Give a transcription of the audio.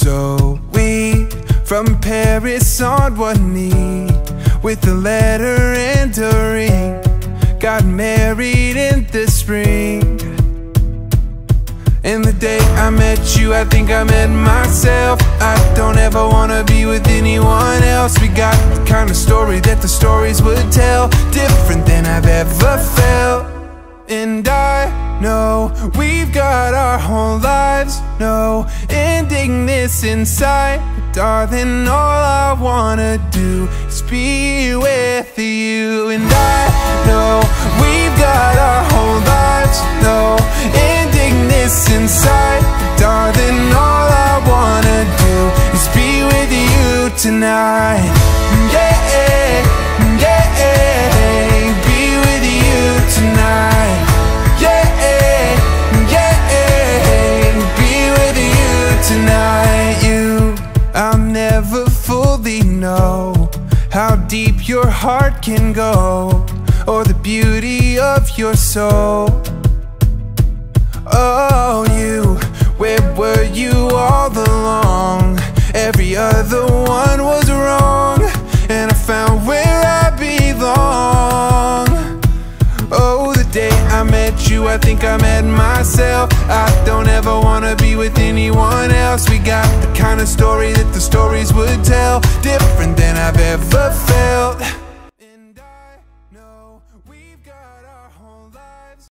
So we, from Paris on one knee, with a letter and a ring, got married in the spring. And the day I met you, I think I met myself. I don't ever wanna be with anyone else. We got the kind of story that the stories would tell, different than I've ever felt. And I know we've got our whole lives, no ending this inside. But darling, all I wanna do is be with you. And I know we've got our whole lives, no ending this inside. But darling, all I wanna do is be with you tonight. Yeah, yeah, be with you tonight. Tonight, I'll never fully know how deep your heart can go, or the beauty of your soul. Oh, where were you all along? Every other one was wrong, and I found where I belong. Oh, the day I met you, I think I met myself. I don't ever wanna be with anyone else. We got the kind of story that the stories would tell, different than I've ever felt.